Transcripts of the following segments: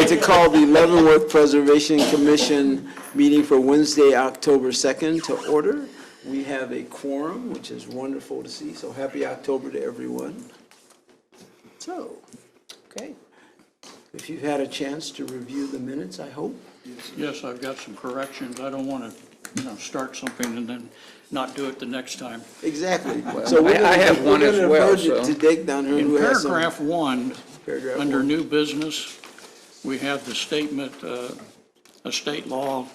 like to call the Leavenworth Preservation Commission meeting for Wednesday, October 2nd to order. We have a quorum, which is wonderful to see, so happy October to everyone. So, okay. If you've had a chance to review the minutes, I hope. Yes, I've got some corrections. I don't want to, start something and then not do it the next time. Exactly. So I have one as well, so. To Dick down here In who has some. paragraph 1, Paragraph under 1. new business, we have the statement, a state law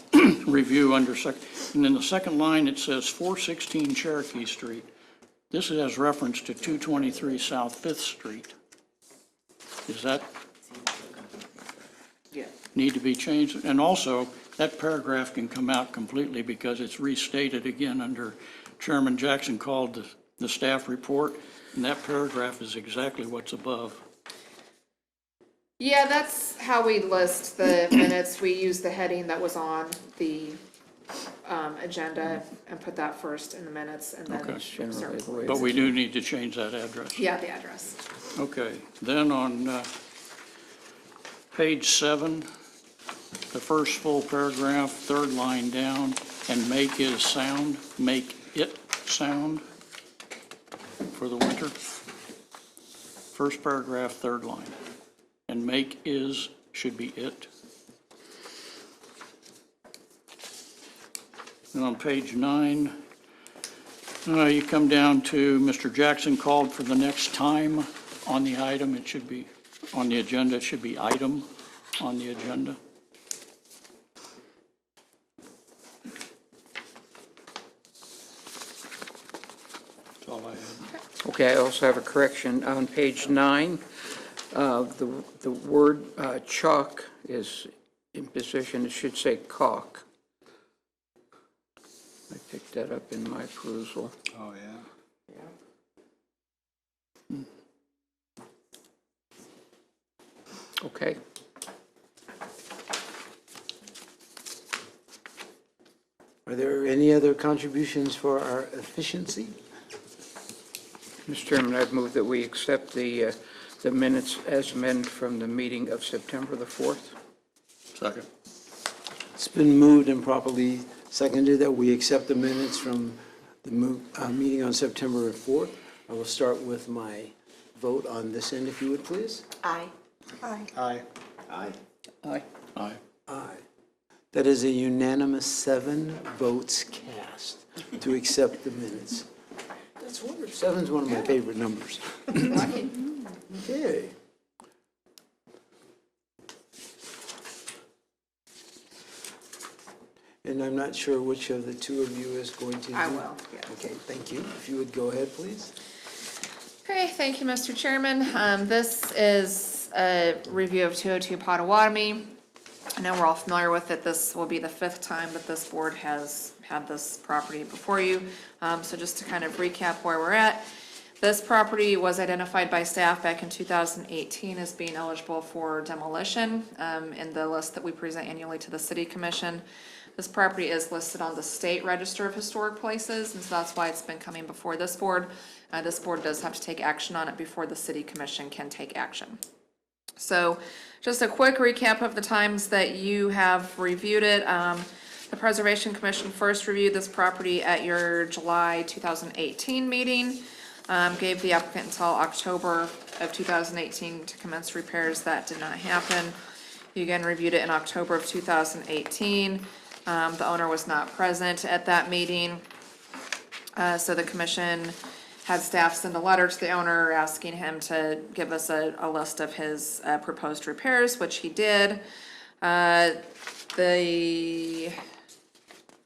review under and in the second line, it says 416 Cherokee Street. This has reference to 223 South 5th Street. Is that need to be changed? And also, that paragraph can come out completely because it's restated again under Chairman Jackson called the staff report, and that paragraph is exactly what's above. Yeah, that's how we list the minutes. We use the heading that was on the agenda and put that first in the minutes and then Okay. start with the But words. we do need to change that address. Yeah, the address. Okay, then on page 7, the first full paragraph, third line down, and make is sound, make it sound for the winter. First paragraph, third line, and make is should be it. And on page 9, you come down to Mr. Jackson called for the next time on the item. It should be on the agenda. It should be item on the agenda. That's all I have. Okay, I also have a correction on page 9. The word chalk is in position, it should say caulk. I picked that up in my perusal. Oh, yeah. Okay. Are there any other contributions for our efficiency? Mr. Chairman, I've moved that we accept the minutes as amended from the meeting of September the 4th. Second. It's been moved and properly seconded that we accept the minutes from the meeting on September 4th. I will start with my vote on this end, if you would, please. Aye. Aye. Aye. Aye. Aye. Aye. That is a unanimous 7 votes cast to accept the minutes. That's wonderful. 7's one of my favorite numbers. Okay. And I'm not sure which of the two of you is going to do. I will, yeah. Okay, thank you. If you would go ahead, please. Okay, thank you, Mr. Chairman. This is a review of 202 Potawatomi. I know we're all familiar with it. This will be the 5th time that this board has had this property before you. So just to kind of recap where we're at, this property was identified by staff back in 2018 as being eligible for demolition in the list that we present annually to the City Commission. This property is listed on the State Register of Historic Places, and so that's why it's been coming before this board. This board does have to take action on it before the City Commission can take action. So just a quick recap of the times that you have reviewed it. The Preservation Commission first reviewed this property at your July 2018 meeting. Gave the applicant until October of 2018 to commence repairs. That did not happen. You again reviewed it in October of 2018. The owner was not present at that meeting. So the commission had staff send a letter to the owner asking him to give us a list of his proposed repairs, which he did. The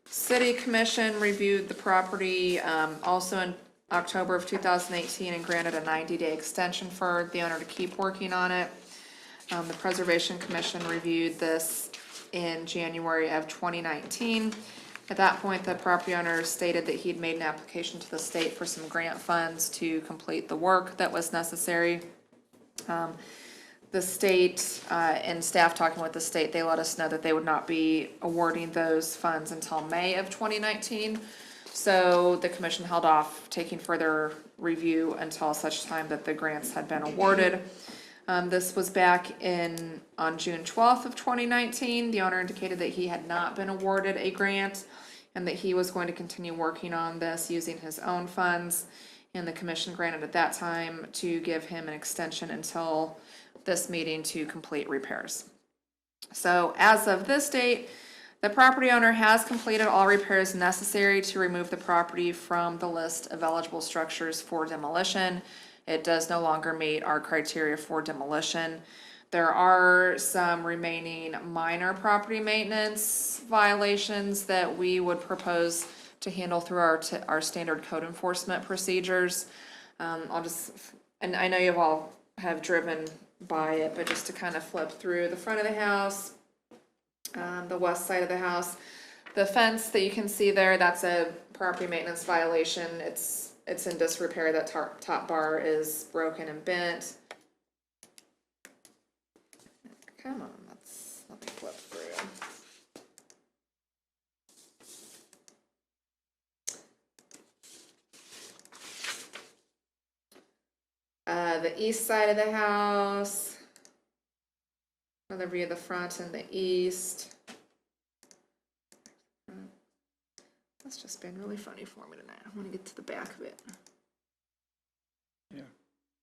City Commission reviewed the property also in October of 2018 and granted a 90-day extension for the owner to keep working on it. The Preservation Commission reviewed this in January of 2019. At that point, the property owner stated that he'd made an application to the state for some grant funds to complete the work that was necessary. The state, and staff talking with the state, they let us know that they would not be awarding those funds until May of 2019. So the commission held off taking further review until such time that the grants had been awarded. This was back on June 12th of 2019. The owner indicated that he had not been awarded a grant and that he was going to continue working on this using his own funds. And the commission granted at that time to give him an extension until this meeting to complete repairs. So as of this date, the property owner has completed all repairs necessary to remove the property from the list of eligible structures for demolition. It does no longer meet our criteria for demolition. There are some remaining minor property maintenance violations that we would propose to handle through our standard code enforcement procedures. And I know you all have driven by it, but just to kind of flip through the front of the house, the west side of the house, the fence that you can see there, that's a property maintenance violation. It's in disrepair. That top bar is broken and bent. Come on, let me flip through. The east side of the house. Another view of the front and the east. That's just been really funny for me tonight. I want to get to the back of it. Yeah.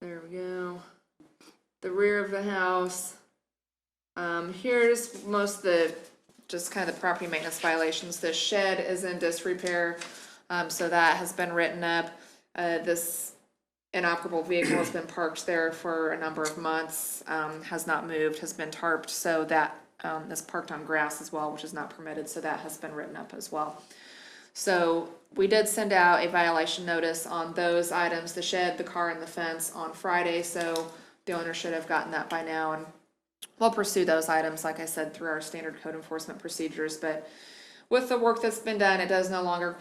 There we go. The rear of the house. Here's most of the, just kind of the property maintenance violations. The shed is in disrepair, so that has been written up. This inoperable vehicle has been parked there for a number of months, has not moved, has been tarped, so that is parked on grass as well, which is not permitted, so that has been written up as well. So we did send out a violation notice on those items, the shed, the car, and the fence on Friday, so the owner should have gotten that by now, and we'll pursue those items, like I said, through our standard code enforcement procedures. But with the work that's been done, it does no longer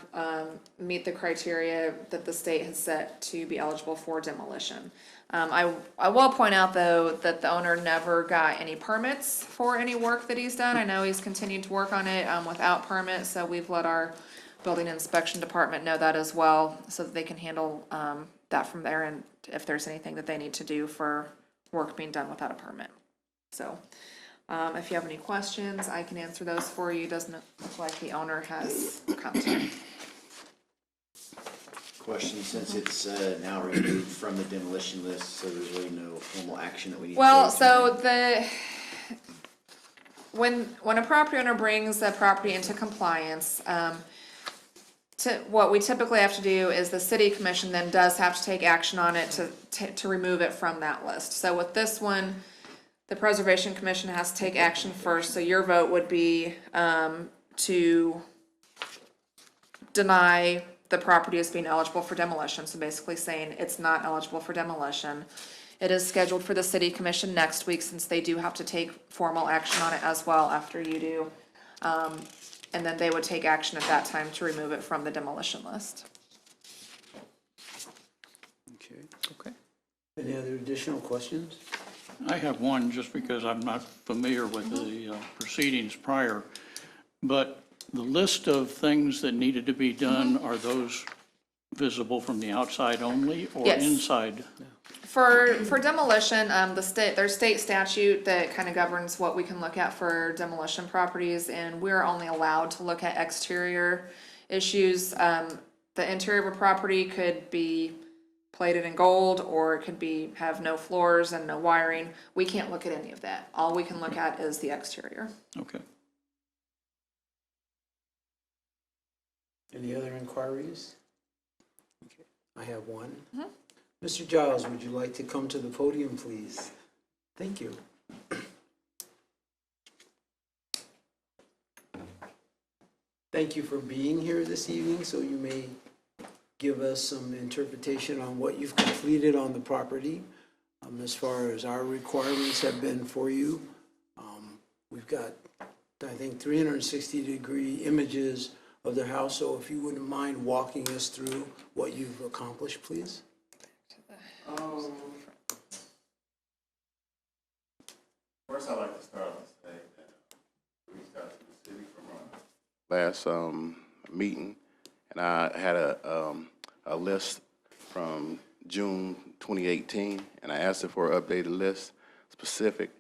meet the criteria that the state has set to be eligible for demolition. I will point out, though, that the owner never got any permits for any work that he's done. I know he's continued to work on it without permits, so we've let our building inspection department know that as well, so that they can handle that from there, and if there's anything that they need to do for work being done without a permit. So if you have any questions, I can answer those for you. Doesn't look like the owner has come to. Question, since it's now removed from the demolition list, so there's really no formal action that we need to Well, take so tonight. when a property owner brings a property into compliance, what we typically have to do is the city commission then does have to take action on it to remove it from that list. So with this one, the Preservation Commission has to take action first, so your vote would be to deny the property as being eligible for demolition, so basically saying it's not eligible for demolition. It is scheduled for the City Commission next week, since they do have to take formal action on it as well after you do. And then they would take action at that time to remove it from the demolition list. Okay. Okay. Any other additional questions? I have one, just because I'm not familiar with the proceedings prior, but the list of things that needed to be done, are those visible from the outside only or Yes. inside? For demolition, there's state statute that kind of governs what we can look at for demolition properties, and we're only allowed to look at exterior issues. The interior of a property could be plated in gold, or it could have no floors and no wiring. We can't look at any of that. All we can look at is the exterior. Okay. Any other inquiries? Okay, I have one. Mr. Giles, would you like to come to the podium, please? Thank you. Thank you for being here this evening, so you may give us some interpretation on what you've completed on the property, as far as our requirements have been for you. We've got, I think, 360-degree images of the house, so if you wouldn't mind walking us through what you've accomplished, please. First, I'd like to start off and say that we reached out to the city from our last meeting, and I had a list from June 2018, and I asked it for an updated list. specific,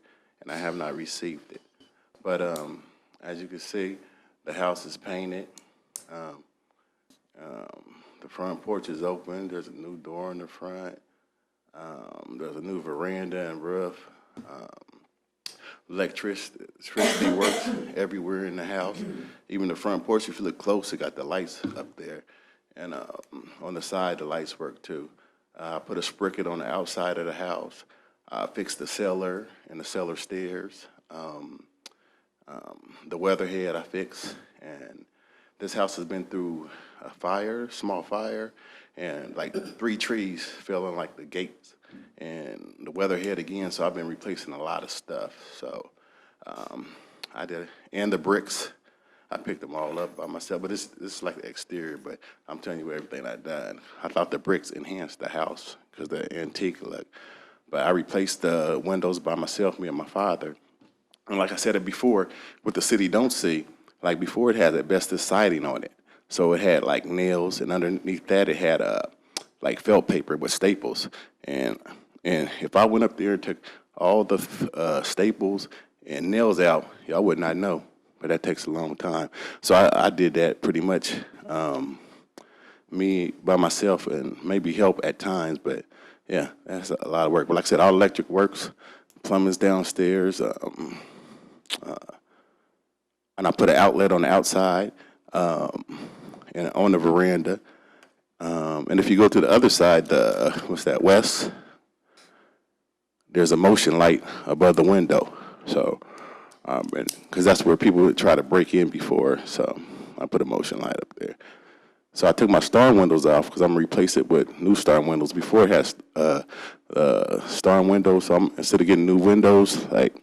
and I have not received it. But as you can see, the house is painted. The front porch is open. There's a new door in the front. There's a new veranda and roof. Electricity works everywhere in the house. Even the front porch, if you look close, it got the lights up there. And on the side, the lights work too. I put a spricket on the outside of the house. I fixed the cellar and the cellar stairs. The weatherhead I fixed. And this house has been through a fire, small fire, and like 3 trees fell in like the gates. And the weatherhead again, so I've been replacing a lot of stuff. So I did, and the bricks, I picked them all up by myself. But this is like the exterior, but I'm telling you everything I've done. I thought the bricks enhanced the house because the antique look. But I replaced the windows by myself, me and my father. And like I said it before, what the city don't see, like before it had asbestos siding on it. So it had like nails, and underneath that it had like felt paper with staples. And if I went up there and took all the staples and nails out, y'all would not know. But that takes a long time. So I did that pretty much me by myself, and maybe help at times. But yeah, that's a lot of work. But like I said, all electric works, plumbing's downstairs, and I put an outlet on the outside and on the veranda. And if you go to the other side, what's that, west, there's a motion light above the window. So, because that's where people would try to break in before. So I put a motion light up there. So I took my star windows off because I'm going to replace it with new star windows. Before it has star windows, so instead of getting new windows, like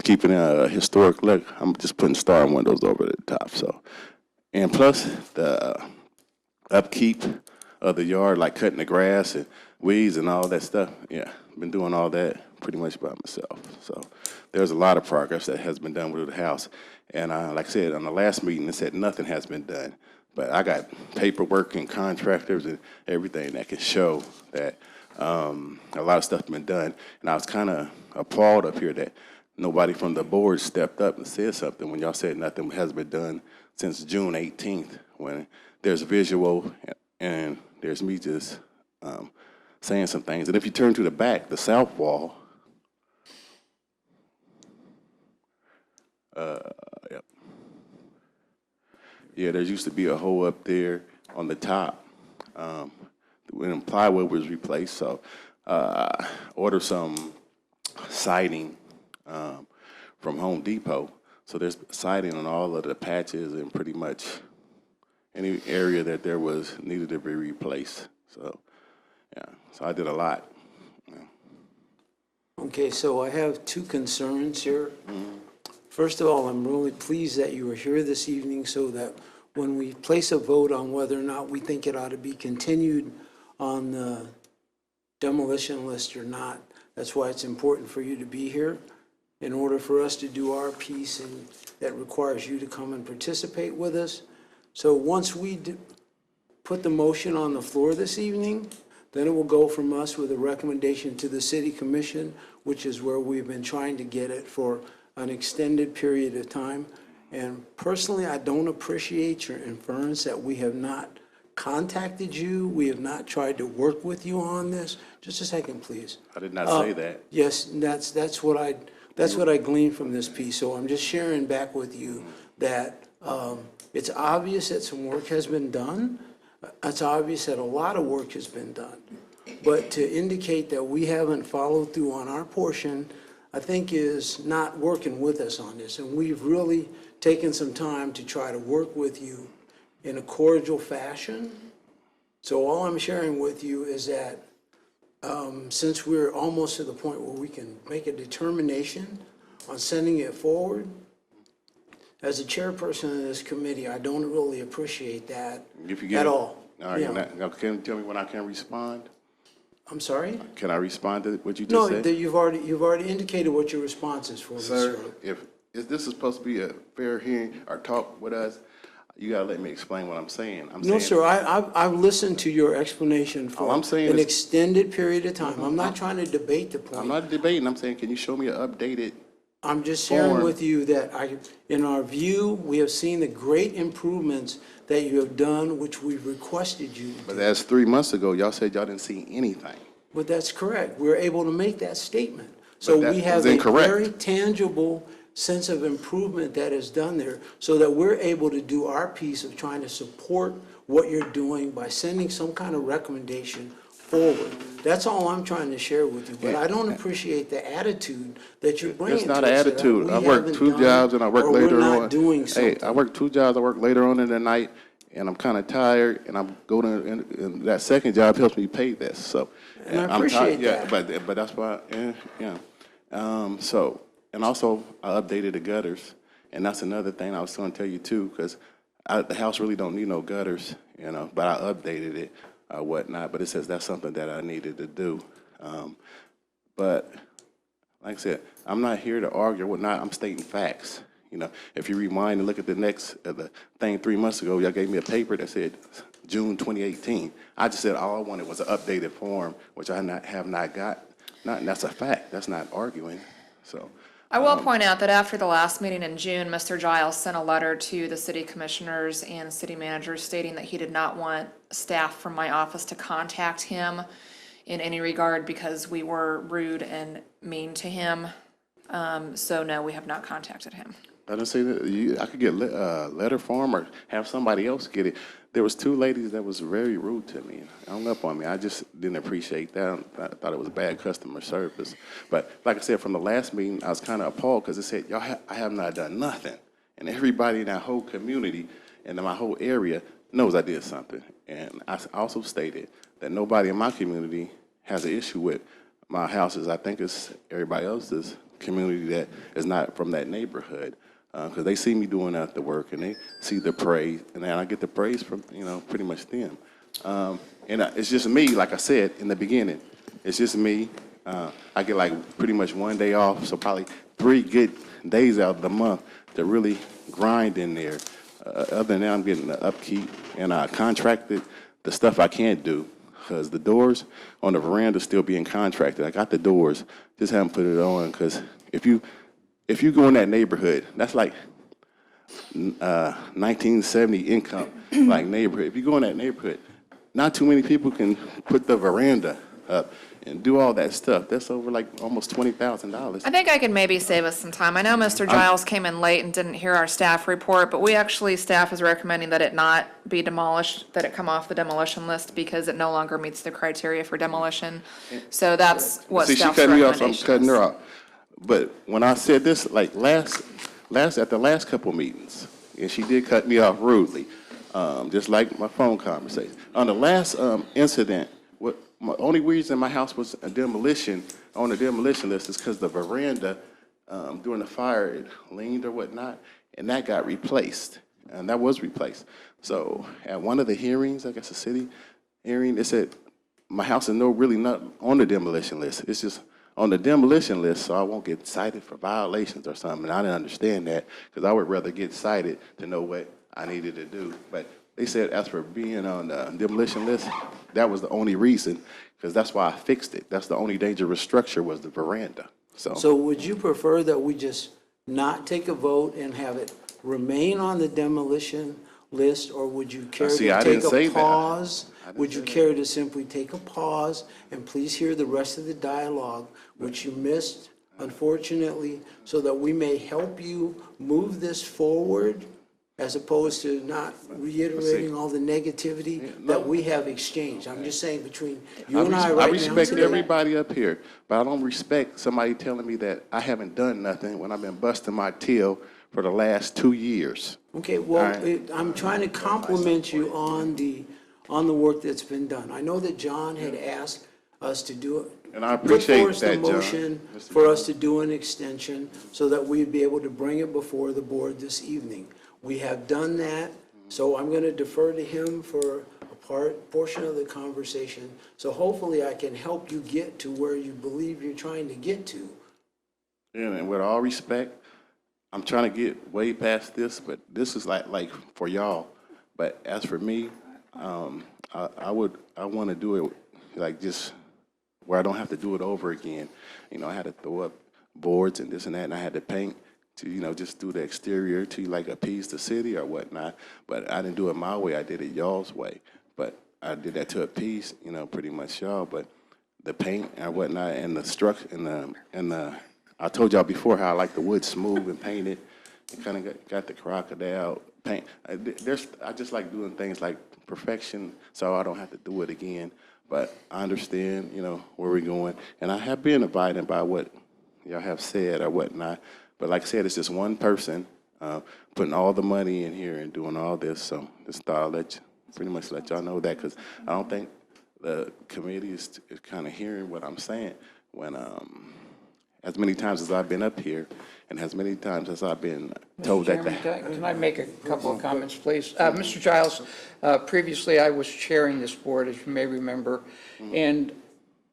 keeping a historic look, I'm just putting star windows over the top. So, and plus the upkeep of the yard, like cutting the grass and weeds and all that stuff. Yeah, been doing all that pretty much by myself. So there's a lot of progress that has been done with the house. And like I said, on the last meeting, it said nothing has been done. But I got paperwork and contractors and everything that can show that a lot of stuff has been done. And I was kind of appalled up here that nobody from the board stepped up and said something when y'all said nothing has been done since June 18th, when there's visual and there's me just saying some things. And if you turn to the back, the south wall, yep. Yeah, there used to be a hole up there on the top when plywood was replaced. So ordered some siding from Home Depot. So there's siding on all of the patches and pretty much any area that there was needed to be replaced. So yeah, so I did a lot. Yeah. Okay, so I have 2 concerns here. First of all, I'm really pleased that you are here this evening so that when we place a vote on whether or not we think it ought to be continued on the demolition list or not, that's why it's important for you to be here in order for us to do our piece, and that requires you to come and participate with us. So once we put the motion on the floor this evening, then it will go from us with a recommendation to the city commission, which is where we've been trying to get it for an extended period of time. And personally, I don't appreciate your inference that we have not contacted you, we have not tried to work with you on this. Just a second, please. I did not say that. Yes, that's what I gleaned from this piece. So I'm just sharing back with you that it's obvious that some work has been done. It's obvious that a lot of work has been done. But to indicate that we haven't followed through on our portion, I think is not working with us on this. And we've really taken some time to try to work with you in a cordial fashion. So all I'm sharing with you is that since we're almost to the point where we can make a determination on sending it forward, as a chairperson of this committee, I don't really appreciate that at all. All right, Yeah. now can you tell me when I can respond? I'm sorry? Can I respond to what you just No, said? you've already indicated what your response is for me, Sir, sir. if this is supposed to be a fair hearing or talk with us, You gotta let me explain what I'm saying. I'm No, saying, sir, I've listened to your explanation All for I'm saying an is- extended period of time. I'm not trying to debate the point. I'm not debating, I'm saying, can you show me an updated? I'm just sharing form. with you that in our view, we have seen the great improvements that you have done, which we've requested you to But do. that's 3 months ago, y'all said y'all didn't see anything. But that's correct. We're able to make that statement. So that we is have a incorrect. very tangible sense of improvement that is done there, so that we're able to do our piece of trying to support what you're doing by sending some kind of recommendation forward. That's all I'm trying to share with you, but I don't appreciate the attitude that you're bringing It's to us. not an that attitude. we I work haven't 2 done jobs and I work or later we're on. not doing Hey, something. I work 2 jobs, I work later on in the night, and I'm kind of tired, and I'm going to, and that second job helps me pay this, so. And I I'm appreciate yeah, that. but that's why, yeah. So, and also, I updated the gutters, and that's another thing I was going to tell you too, because the house really don't need no gutters, but I updated it, whatnot, but it says that's something that I needed to do. But like I said, I'm not here to argue or whatnot. I'm stating facts. If you rewind and look at the next the thing 3 months ago, y'all gave me a paper that said June 2018. I just said all I wanted was an updated form, which I have not got. And that's a fact. That's not arguing. So I will point out that after the last meeting in June, Mr. Giles sent a letter to the city commissioners and city managers stating that he did not want staff from my office to contact him in any regard because we were rude and mean to him. So no, we have not contacted him. I didn't say that. I could get a letter form or have somebody else get it. There was 2 ladies that was very rude to me, hung up on me. I just didn't appreciate that. I thought it was bad customer service. But like I said, from the last meeting, I was kind of appalled because it said, I have not done nothing. And everybody in that whole community and in my whole area knows I did something. And I also stated that nobody in my community has an issue with my houses. I think it's everybody else's community that is not from that neighborhood. Because they see me doing the work and they see the praise, and then I get the praise from, pretty much them. It's just me, like I said in the beginning, it's just me. I get like pretty much 1 day off, so probably 3 good days out of the month to really grind in there. Other than that, I'm getting the upkeep, and I contracted the stuff I can't do, because the doors on the veranda still being contracted. I got the doors, just haven't put it on, because if you go in that neighborhood, that's like 1970 income, like neighborhood. If you go in that neighborhood, not too many people can put the veranda up and do all that stuff. That's over like almost $20,000. I think I can maybe save us some time. I know Mr. Giles came in late and didn't hear our staff report, but staff is recommending that it not be demolished, that it come off the demolition list because it no longer meets the criteria for demolition. So that's what See, she staff's cutting me off, so I'm recommendation cutting her is. off. But when I said this, like at the last couple meetings, and she did cut me off rudely, just like my phone conversation. On the last incident, my only reason my house was on the demolition list is because the veranda during the fire it leaned or whatnot, and that got replaced, and that was replaced. So at one of the hearings, I guess the city hearing, it said my house is really not on the demolition list. It's just on the demolition list, so I won't get cited for violations or something. And I didn't understand that because I would rather get cited to know what I needed to do. But they said as for being on the demolition list, that was the only reason, because that's why I fixed it. That's the only dangerous structure was the veranda. So would you prefer that we just not take a vote and have it remain on the demolition list, or would you care See, I to didn't take say a that. pause? I didn't Would you say that. care to simply take a pause and please hear the rest of the dialogue, which you missed, unfortunately, so that we may help you move this forward, as opposed to not reiterating all the negativity that we have exchanged? I'm just saying between you and I I right now respect today. everybody up here, but I don't respect somebody telling me that I haven't done nothing when I've been busting my tail for the last 2 years. Okay, well, All right. I'm trying to compliment you on the work that's been done. I know that John had asked us to do it. And I appreciate Put forth that, a John. motion for us to do an extension so that we'd be able to bring it before the board this evening. We have done that, so I'm going to defer to him for a portion of the conversation. So hopefully I can help you get to where you believe you're trying to get to. And with all respect, I'm trying to get way past this, but this is like for y'all. But as for me, I want to do it like just where I don't have to do it over again. You know, I had to throw up boards and this and that, and I had to paint to, you know, just do the exterior to like appease the city or whatnot. But I didn't do it my way. I did it y'all's way. But I did that to appease, you know, pretty much y'all. But the paint and whatnot and the structure and the I told y'all before how I like the wood smooth and painted. And kind of got the crocodile paint. I just like doing things like perfection, so I don't have to do it again. But I understand, you know, where we're going, and I have been abiding by what y'all have said or whatnot. But like I said, it's just one person putting all the money in here and doing all this. So just thought I'd pretty much let y'all know that, because I don't think the committee is kind of hearing what I'm saying when as many times as I've been up here and as many times as I've been told that. Chairman, can I make a couple of comments, please? Mr. Giles, previously I was chairing this board, as you may remember, and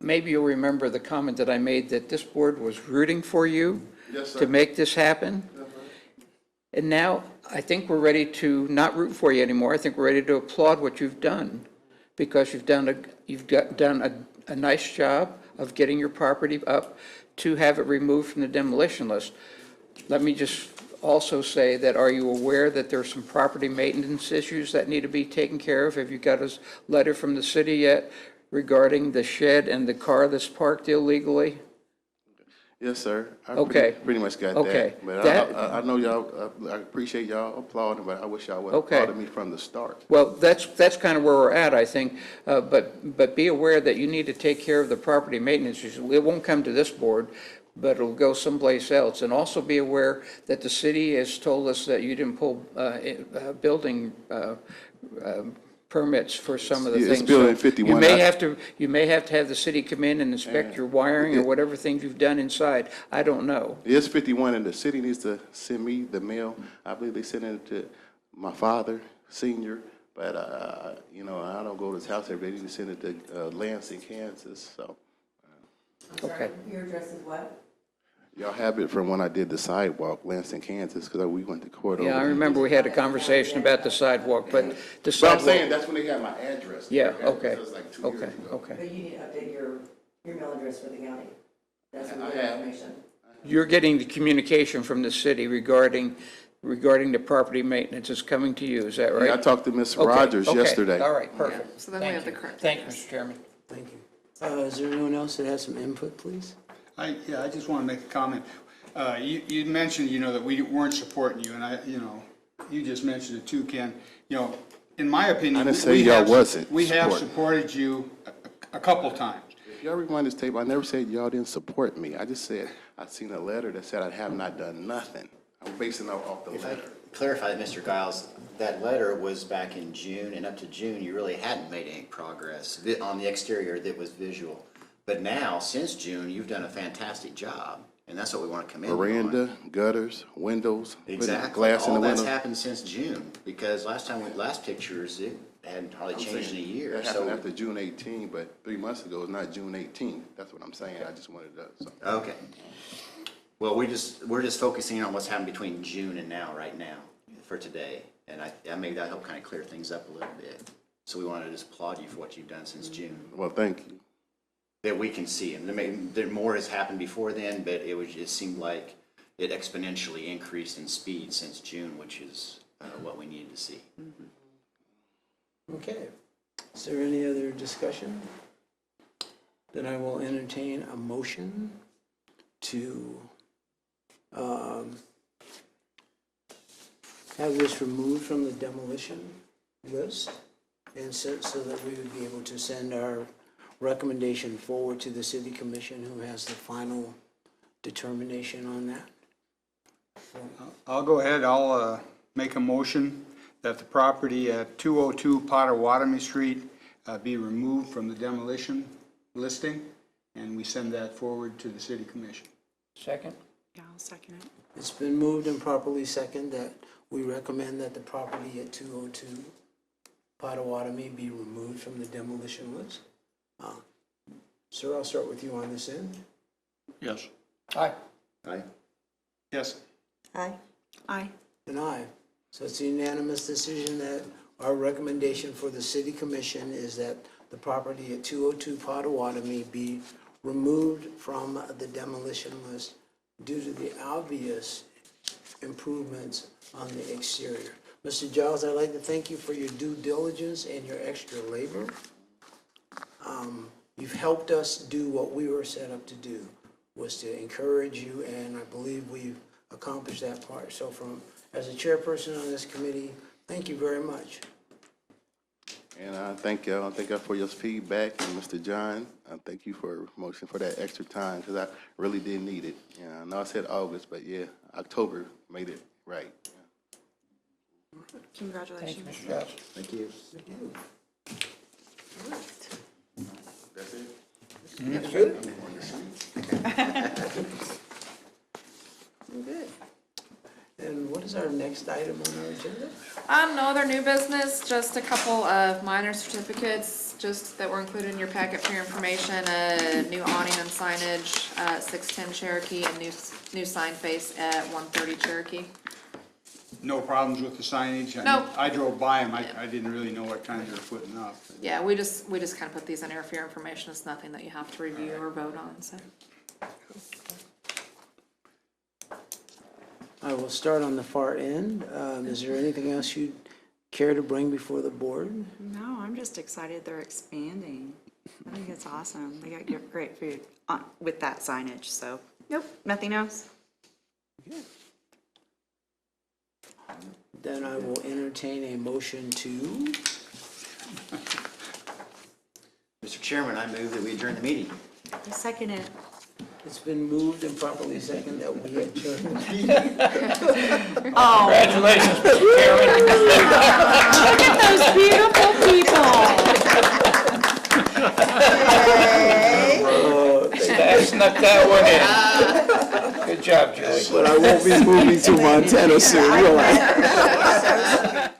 maybe you'll remember the comment that I made that this board was rooting for you to make this happen. And now I think we're ready to not root for you anymore. I think we're ready to applaud what you've done, because you've done a nice job of getting your property up to have it removed from the demolition list. Let me just also say that, are you aware that there's some property maintenance issues that need to be taken care of? Have you got a letter from the city yet regarding the shed and the car that's parked illegally? Yes, sir. I Okay. pretty much got Okay. that. But I know y'all, I appreciate y'all applauding, but I wish y'all would have Okay. applauded me from the start. Well, that's kind of where we're at, I think, but be aware that you need to take care of the property maintenance issues. It won't come to this board, but it'll go someplace else. And also be aware that the city has told us that you didn't pull building permits for some of the It's things. building So 51. You may have to have the city come in and inspect your wiring or whatever things you've done inside. I don't know. It's 51, and the city needs to send me the mail. I believe they sent it to my father, senior, but, you know, I don't go to his house every day. They need to send it to Lansing, Kansas, so. Okay. Your address is what? Y'all have it from when I did the sidewalk, Lansing, Kansas, because we went to court over Yeah, I it. remember we had a conversation about the sidewalk, but the But I'm sidewalk. saying, that's when they had my address. Yeah, That okay, was like 2 years okay, ago. okay. But you need to update your mail address for the county. That's I what have. information. You're getting the communication from the city regarding the property maintenance is coming to you, is that right? Yeah, I talked to Ms. Okay, Rogers okay, yesterday. All right, perfect. So then we Thank have the you. correct Thank you, address. Mr. Chairman. Thank you. Is there anyone else that has some input, please? I just want to make a comment. You mentioned, you know, that we weren't supporting you, and you just mentioned it too, Ken. You know, in my opinion. I didn't say y'all wasn't We have supporting. supported you a couple times. If y'all rewind this tape, I never said y'all didn't support me. I just said I'd seen a letter that said I have not done nothing. I'm basing it off the If I letter. clarify, Mr. Giles, that letter was back in June, and up to June, you really hadn't made any progress on the exterior that was visual. But now, since June, you've done a fantastic job, and that's what we want to commend you on. Veranda, gutters, windows, putting Exactly. glass in the All that's window. happened since June, because last pictures, it hadn't hardly changed in a year, That happened so. after June 18, but 3 months ago, it's not June 18. That's what I'm saying. I just wanted to, so. Okay. Well, we're just focusing on what's happened between June and now, right now, for today. And I maybe that'll help kind of clear things up a little bit. So we want to just applaud you for what you've done since June, Well, thank you. that we can see. And more has happened before then, but it seemed like it exponentially increased in speed since June, which is what we needed to see. Okay. Is there any other discussion? Then I will entertain a motion to have this removed from the demolition list, and so that we would be able to send our recommendation forward to the city commission, who has the final determination on that. I'll go ahead, I'll make a motion that the property at 202 Potawatomi Street be removed from the demolition listing, and we send that forward to the city commission. Second? Yeah, I'll second it. It's been moved and properly second that we recommend that the property at 202 Potawatomi be removed from the demolition list. Sir, I'll start with you on this end. Yes. Aye. Right? Yes. Aye. Aye. And aye. So it's a unanimous decision that our recommendation for the city commission is that the property at 202 Potawatomi be removed from the demolition list due to the obvious improvements on the exterior. Mr. Giles, I'd like to thank you for your due diligence and your extra labor. You've helped us do what we were set up to do, was to encourage you, and I believe we've accomplished that part. So as a chairperson on this committee, thank you very much. And I thank y'all for your feedback, and Mr. John, I thank you for motion for that extra time, because I really did need it. Yeah, I know I said August, but yeah, October made it right. Yeah. Congratulations. Thank you, Mr. Giles. Thank you. That's it? That's good. Okay. And what is our next item on our agenda? No other new business, just a couple of minor certificates, just that were included in your packet for your information. A new awning and signage at 610 Cherokee, and new sign face at 130 Cherokee. No problems with the signage? I Nope. I drove by them, I didn't really know what kind they were putting up. Yeah, we just kind of put these in here for your information. It's nothing that you have to review or vote on, so. I will start on the far end. Is there anything else you'd care to bring before the board? No, I'm just excited they're expanding. I think it's awesome. They got great food with that signage, so, nope, nothing else. Then I will entertain a motion to, Mr. Chairman, I move that we adjourn the meeting. I second it. it's been moved and properly seconded that we adjourn. Congratulations, Mr. Chairman. Look at those beautiful people. I snuck that one in. Good job, Julie. But I won't be moving to Montana soon, will I?